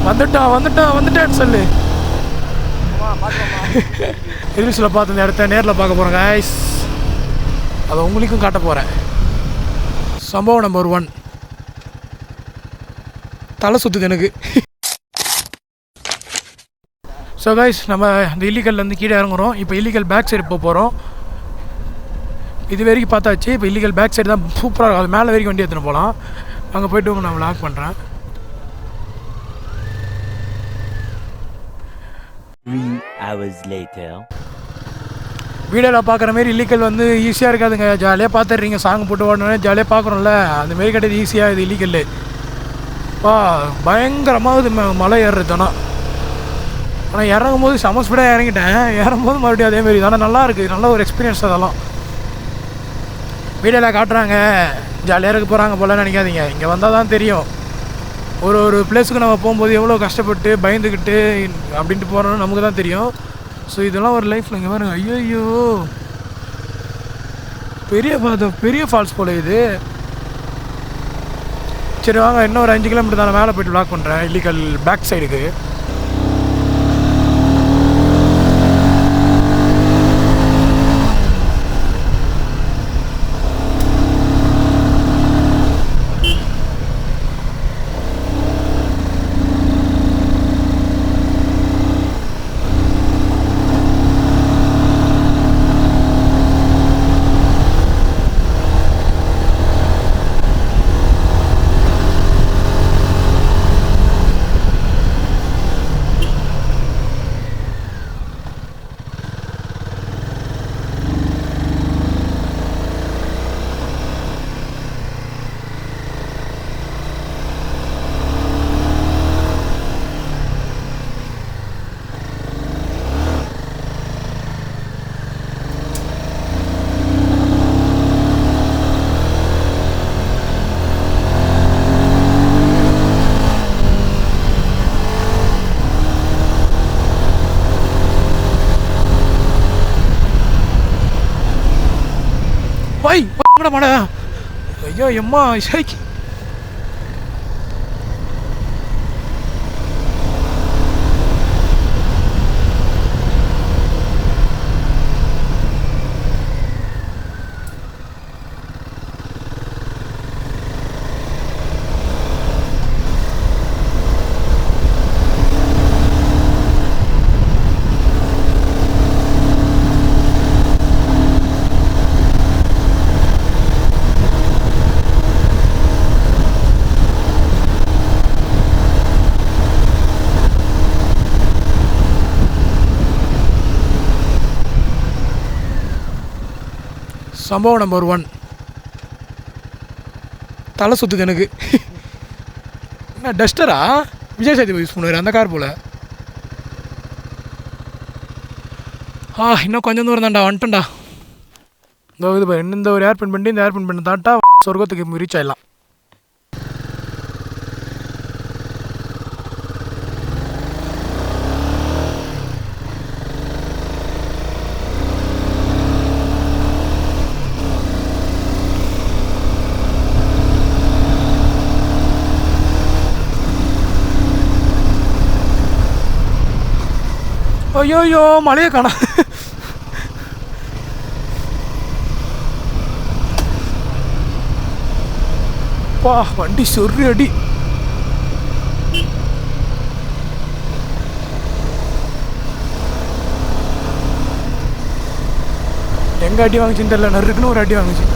வந்துட்டேன்னு சொல்லு. ரீல்ஸில் பார்த்து இந்த இடத்த நேரில் பார்க்க போகிறேன் கைஸ். அதை உங்களுக்கும் காட்ட போகிறேன். சம்பவம் நம்பர் 1. தலை சுற்றுது எனக்கு. ஸோ கைஸ், நம்ம இந்த இல்லீகல்லேருந்து கீழே இறங்குறோம். இப்போ இல்லீகல் பேக் சைடு போகிறோம். இது வரைக்கும் பார்த்தாச்சு. இப்போ இல்லீகல் பேக் சைடு தான் சூப்பராக இருக்கும். அது மேலே வரைக்கும் வண்டி எடுத்துன்னு போகலாம். அங்கே போய்ட்டு நான் விளாக் பண்ணுறேன். 3 hours later. வீடியோவில் பார்க்குற மாரி இல்லீகல் வந்து ஈஸியாக இருக்காதுங்க. ஜாலியாக பார்த்துடுறீங்க. சாங் போட்டு ஓடனே ஜாலியாக பார்க்குறோம்ல, அந்தமாரி கிடையாது. ஈஸியாக இது இல்லீகல். பயங்கரமாக இது மலை ஏறுறது. ஆனால் இறங்கும் போது செம ஸ்பீடாக இறங்கிட்டேன். இறங்கும்போது மறுபடியும் அதேமாரி. ஆனால் நல்லா இருக்குது. நல்ல ஒரு எக்ஸ்பீரியன்ஸ். அதெல்லாம் வீடியோவில் காட்டுறாங்க, ஜாலியாக இருக்க போகிறாங்க போல நினைக்காதீங்க. இங்கே வந்தால் தான் தெரியும். ஒரு பிளேஸுக்கு நம்ம போகும்போது எவ்வளோ கஷ்டப்பட்டு பயந்துக்கிட்டு அப்படின்ட்டு போகிறோன்னு நமக்கு தான் தெரியும். ஸோ இதெல்லாம் ஒரு லைஃப்பில் இங்கே பாருங்க. ஐயோ, பெரிய ஃபால்ஸ் போல் இது. சரி வாங்க, இன்னும் ஒரு 5 கிலோமீட்டர் தான் மேலே போய்ட்டு விளாக் பண்ணுறேன் இல்லீகல் பேக் சைடுக்கு. மட ஐயோ எம்மா ஷேக். சம்பவம் நம்பர் 1. தலை சுற்றுது எனக்கு. என்ன டஸ்டரா? விஜய் சேதுபதி யூஸ் பண்ணுவார் அந்த கார் போல். இன்னும் கொஞ்சம் தூரம் தான்டா, வந்துட்டேன்டா. இந்த ஒரு ஏர்பின் பண்ணி இந்த ஏர்பின் பண்ணி தாட்டா சொர்க்கத்துக்கு ரீச் ஆகிடலாம். ஐயோ, மழையை காணா. வண்டி சொரு அடி. எங்க அடி வாங்குச்சுன்னு தெரியல. நறுக்குன்னு ஒரு அடி வாங்குச்சு.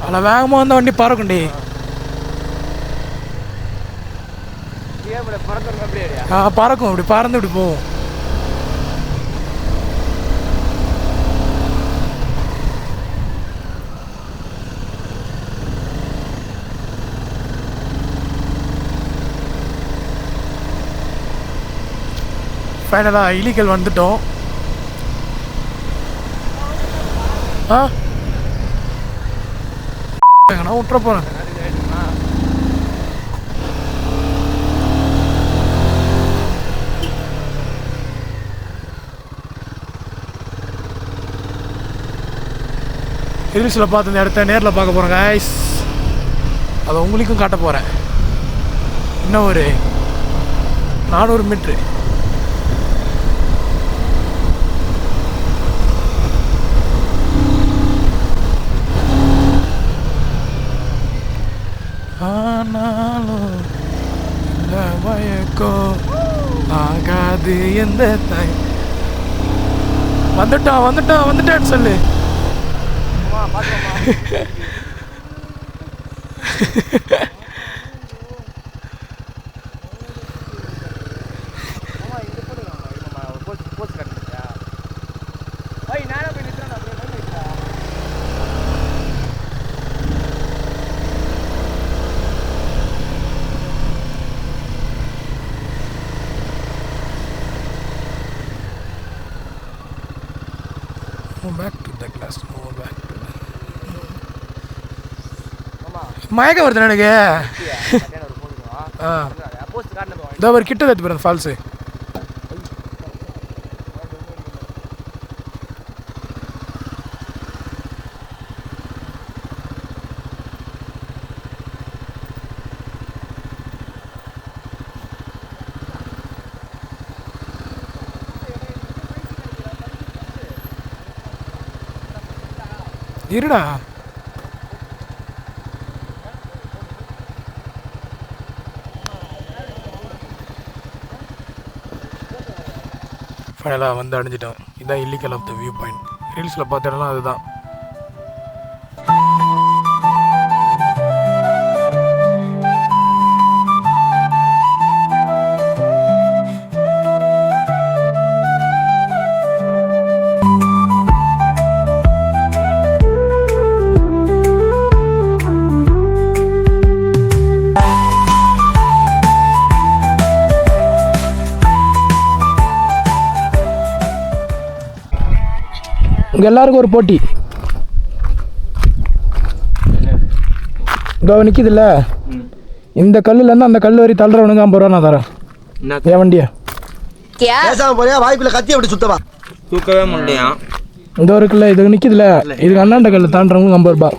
அதில் வேகமாக வந்த வண்டி பறக்குண்டி. பறக்கும், இப்படி பறந்து இப்படி போகும். ஃபைனலாக இலிக்கல் வந்துட்டோம். நான் விட்டுற போகிறேன். ரீல்ஸில் பார்த்து இந்த இடத்த நேரில் பார்க்க போகிறேன் கைஸ். அதை உங்களுக்கும் காட்ட போகிறேன். இன்னும் ஒரு 400 மீட்ரு. ஆனாலும் இந்த மயக்கம் ஆகாது எந்த தாய். வந்துட்டான்னு சொல்லு. Back to the class. Back to the... மயக்க வருது எனக்கு. இதோ ஒரு கிட்ட தத்து போகிறேன் ஃபால்ஸு. இருடா. ஃபைனலாக வந்து அடைஞ்சிட்டோம். இதுதான் இல்லிக்கல் ஆஃப் த வியூ பாயிண்ட். ரீல்ஸில் பார்த்த இடம்லாம் அதுதான். இங்கே எல்லாருக்கும் ஒரு போட்டி. இதோ நிற்கிதுல்ல, இந்த கல்லுலேருந்து அந்த கல் வரி தள்ளுறவனுக்கு 50 ரூபா நான் தரேன். என் வண்டியா வாய்ப்புல கத்தி அப்படி சுத்தவா தூக்கவே முடியும். இந்த இருக்குல்ல, இது நிற்கிதுல்ல, இதுக்கு அண்ணாண்ட கல் தாண்டுறவங்களுக்கு 50 ரூபா.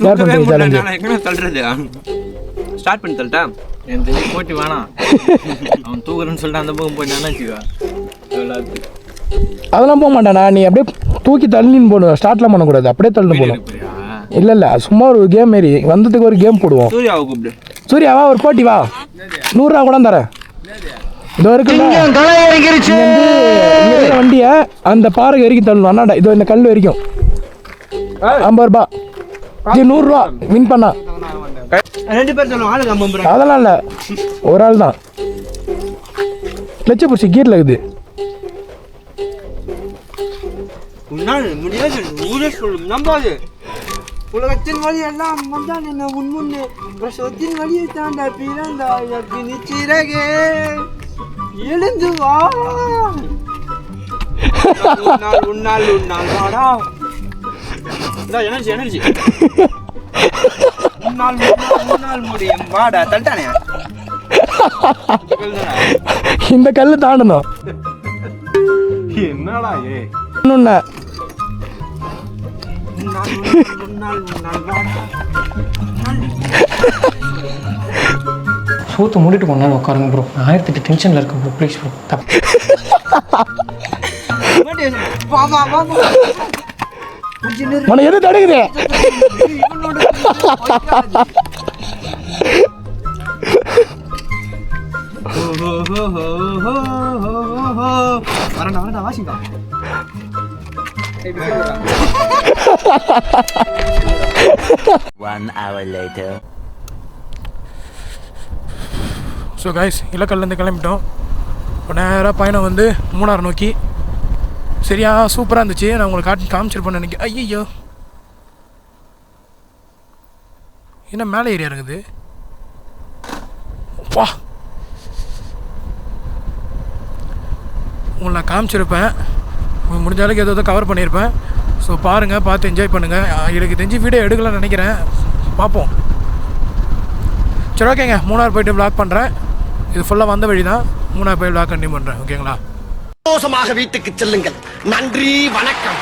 ஷேர் பண்ணுறீங்க சேலஞ்சு. தள்ளுறது ஸ்டார்ட் பண்ணி தள்ளிட்டா என் தெரிஞ்சு போட்டி வேணாம். அவன் தூக்குறேன்னு சொல்லிட்டு அந்த பக்கம் போயிட்டான்னு வச்சுக்கோ. அதெல்லாம் போக மாட்டானா, நீ அப்படியே தூக்கி தள்ளின்னு போடுவேன். ஸ்டார்ட்லாம் பண்ணக்கூடாது, அப்படியே தள்ளி போடும். இல்லை சும்மா ஒரு கேம் மாரி வந்ததுக்கு ஒரு கேம் போடுவோம். சூர்யாவை கூப்பிடு. சூர்யாவா ஒரு போட்டி வா, 100 ரூபா கூட தரேன். இதோ இருக்குல்ல, வண்டியை அந்த பாறை வரைக்கும் தள்ளணும். அண்ணாடா இதோ இந்த கல் வரைக்கும் 50 ரூபா. இது 100 ரூபா வின் பண்ணா. 2 பேர் சொல்லுவோம், ஆளுக்கு 50 ரூபா. அதெல்லாம் இல்லை, ஒரு ஆள் தான். கிளச்சை பிடிச்சி கீரில் இருக்குது. உன்னால் முடியாது, ஊரே சொல்லும் நம்பாது. உலகத்தின் வழி எல்லாம் வந்தான் என்ன முன்முன்னே, பிரசவத்தின் வழியை தாண்ட பிறந்தாய் அக்னி சிறகே, எழுந்து வா. உன்னால் வாடா. எனர்ஜி உன்னால் முடியும் வாடா. தள்ளிட்டானே இந்த கல்லு தாண்டணும். என்னடா ஏ இன்னொன்னு சூத்து மூடிட்டு கொஞ்ச நேரம் உட்காருங்க ப்ரோ. 1008 டென்ஷனில் இருக்கேன் ப்ரோ, ப்ளீஸ் ப்ரோ. மன எது தடுக்குது? வரண்டா வாசிக்கா. 1 hour later. So so guys இலக்கல்லேருந்து கிளம்பிட்டோம். இப்போ நேராக பயணம் வந்து மூணார் நோக்கி. சரியா சூப்பராக இருந்துச்சு. நான் உங்களுக்கு காமிச்சிருப்பேன்னு நினைக்கிறேன். ஐயோ என்ன மேலே ஏரியா இருக்குது வா. உங்களை நான் காமிச்சிருப்பேன். முடிஞ்ச அளவுக்கு ஏதோ கவர் பண்ணியிருப்பேன். ஸோ பாருங்கள், பார்த்து என்ஜாய் பண்ணுங்கள். எனக்கு தெரிஞ்சு வீடியோ எடுக்கலாம்னு நினைக்கிறேன், பார்ப்போம். சரி ஓகேங்க, மூணார் போய்ட்டு வ்ளாக் பண்ணுறேன். இது ஃபுல்லாக வந்த வழி தான். மூணார் போய் வ்ளாக் கண்டினியூ பண்ணுறேன். ஓகேங்களா? சந்தோஷமாக வீட்டுக்கு செல்லுங்கள். நன்றி, வணக்கம்.